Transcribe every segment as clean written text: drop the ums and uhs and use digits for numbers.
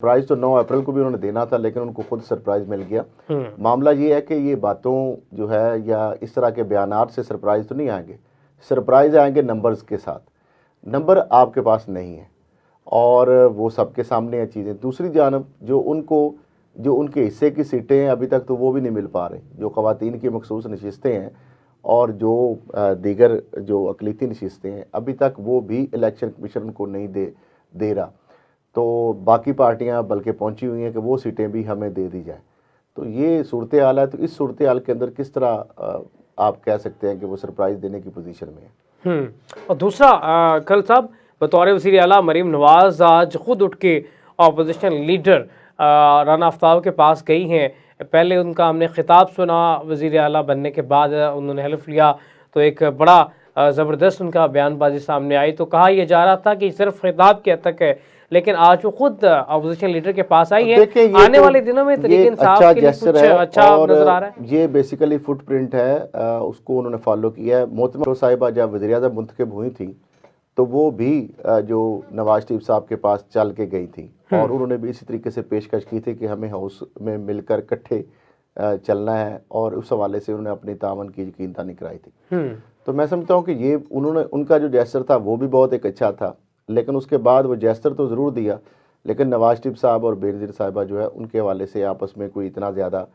Surprise तो 9 अप्रैल को भी उन्होंने देना था, लेकिन उनको खुद सरप्राइज मिल गया। मामला ये है कि ये बातों जो है या इस तरह के बयानात से सरप्राइज तो नहीं आएंगे, सरप्राइज आएंगे नंबर्स के साथ। नंबर आपके पास नहीं है और वो सबके सामने है चीज़ें। दूसरी जानब जो उनके हिस्से की सीटें हैं अभी तक तो वो भी नहीं मिल पा रही, जो ख़वातीन की मखसूस नशिस्तें हैं और जो दीगर जो अक़लीती नशिस्तें हैं अभी तक वो भी इलेक्शन कमीशन को नहीं दे रहा। तो बाकी पार्टियां बल्कि पहुंची हुई हैं कि वो सीटें भी हमें दे दी जाए। तो ये सूरत हाल है। तो इस सूरत हाल के अंदर किस तरह आप कह सकते हैं कि वो सरप्राइज देने की पोजीशन में है। और दूसरा खल साहब, बतौर वज़ीर आला मरीम नवाज़ आज खुद उठ के अपोजिशन लीडर राना आफ्ताब के पास गई हैं। पहले उनका हमने खिताब सुना, वज़ीर आला बनने के बाद उन्होंने हल्फ लिया तो एक बड़ा ज़बरदस्त उनका बयानबाजी सामने आई। तो कहा यह जा रहा था कि सिर्फ खिताब के हद तक है, लेकिन आज वो खुद अपोजिशन लीडर के पास आई है। आने वाले दिनों में तरीके इंसाफ के लिए कुछ अच्छा नजर आ रहा है। ये बेसिकली फुटप्रिंट है, उसको उन्होंने फॉलो किया है। मोहतरमा साहिबा जब वज़ीर-ए-आज़म मुंतखब हुई थी तो वो भी जो नवाज शरीफ साहब के पास चल के गई थी और उन्होंने भी इसी तरीके से पेशकश की थी कि हमें हाउस में मिलकर इकट्ठे चलना है, और उस हवाले से उन्होंने अपनी तामन की यकीन दहानी कराई थी। तो मैं समझता हूँ कि ये उनका जो जेस्चर था वो भी बहुत एक अच्छा था, लेकिन उसके बाद वो जेस्चर तो ज़रूर दिया, लेकिन नवाज शरीफ साहब और बेनज़ीर साहिबा जो है उनके हवाले से आपस में कोई इतना ज़्यादा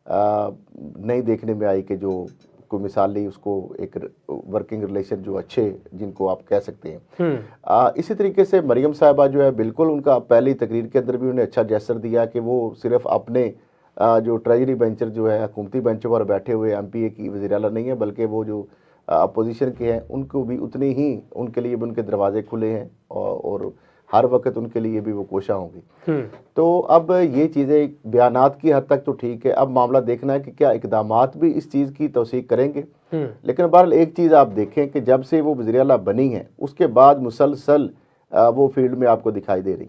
नहीं देखने में आई कि जो कोई मिसाली उसको एक वर्किंग रिलेशन जो अच्छे जिनको आप कह सकते हैं। इसी तरीके से मरियम साहिबा जो है बिल्कुल उनका पहली तकरीर के अंदर भी उन्हें अच्छा जेस्चर दिया कि वो सिर्फ अपने जो ट्रेजरी बेंचर जो है हुकूमती बेंचों पर बैठे हुए MPA की वज़ीर आला नहीं है, बल्कि वो जो अपोजिशन के हैं उनको भी उतनी ही उनके लिए भी उनके दरवाजे खुले हैं और हर वक्त उनके लिए भी वो कोशा होंगी। तो अब ये चीज़ें बयानात की हद तक तो ठीक है, अब मामला देखना है कि क्या इक़दामात भी इस चीज़ की तौसीक करेंगे। लेकिन बहरहाल एक चीज़ आप देखें कि जब से वो वज़ीर आला बनी है उसके बाद मुसलसल वो फील्ड में आपको दिखाई दे रही।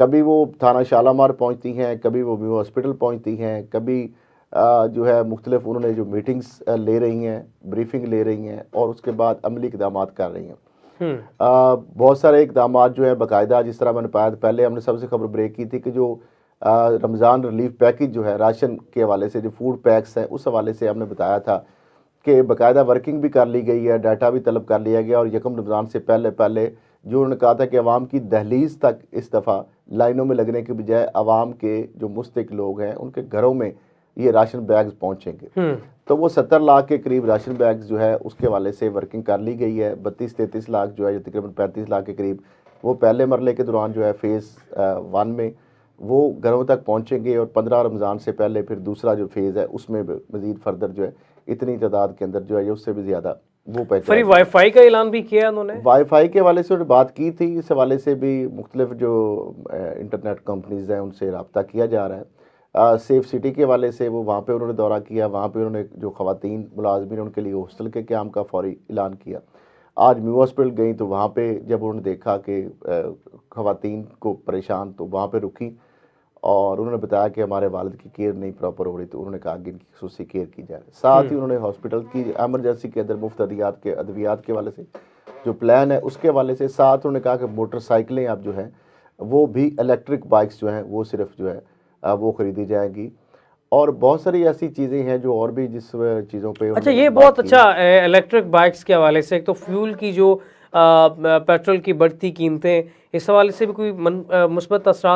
कभी वो थाना शालामार पहुँचती हैं, कभी वो न्यू हॉस्पिटल पहुँचती हैं, कभी जो है मुख्तलिफ उन्होंने जो मीटिंग्स ले रही हैं, ब्रीफिंग ले रही हैं और उसके बाद अमली इक़दामात कर रही हैं। बहुत सारे इक़दामात जो है बाकायदा, जिस तरह मैंने बताया पहले हमने सबसे खबर ब्रेक की थी कि जो रमज़ान रिलीफ पैकेज जो है राशन के हवाले से जो फूड पैक्स हैं उस हवाले से हमने बताया था कि बाकायदा वर्किंग भी कर ली गई है, डाटा भी तलब कर लिया गया और यकम रमज़ान से पहले जो उन्होंने कहा था कि अवाम की दहलीज तक इस दफ़ा लाइनों में लगने के बजाय अवाम के जो मुस्तहिक लोग हैं उनके घरों में ये राशन बैग्स पहुंचेंगे। तो वो 70 लाख के करीब राशन बैग्स जो है उसके वाले से वर्किंग कर ली गई है। 32-33 लाख जो है तकरीबन 35 लाख के करीब वो पहले मरले के दौरान जो है फेज़ 1 में वो घरों तक पहुंचेंगे और 15 रमज़ान से पहले फिर दूसरा जो फेज़ है उसमें मज़ीद फर्दर जो है इतनी तादाद के अंदर जो है उससे भी ज़्यादा वो फ्री वाईफाई का ऐलान भी किया उन्होंने। वाईफाई के हवाले से बात की थी, इस हवाले से भी मुख्तलिफ जो इंटरनेट कंपनीज़ हैं उनसे रब्ता किया जा रहा है। सेफ सिटी के हवाले से वो वहाँ पे उन्होंने दौरा किया, वहाँ पे उन्होंने जो ख़वातीन मुलाज़मीन उनके लिए हॉस्टल के क़याम का फ़ौरी ऐलान किया। आज न्यू हॉस्पिटल गई तो वहाँ पे जब उन्होंने देखा कि ख़वातीन को परेशान, तो वहाँ पे रुकी और उन्होंने बताया कि हमारे वालिद की केयर नहीं प्रॉपर हो रही, तो उन्होंने कहा कि इनकी खुसूसी केयर की जाए। साथ ही उन्होंने हॉस्पिटल की एमरजेंसी के अंदर मुफ्त अद्वियात के हवाले से जो प्लान है उसके हवाले से, साथ उन्होंने कहा कि मोटरसाइकिलें अब जो हैं वो भी इलेक्ट्रिक बाइक्स जो हैं वो सिर्फ जो है वो ख़रीदी जाएंगी और बहुत सारी ऐसी चीज़ें हैं जो और भी जिस चीज़ों पे। अच्छा, ये बहुत अच्छा इलेक्ट्रिक बाइक्स के हवाले से, एक तो फ्यूल की जो पेट्रोल की बढ़ती कीमतें, इस हवाले से भी कोई मुस्बत असरात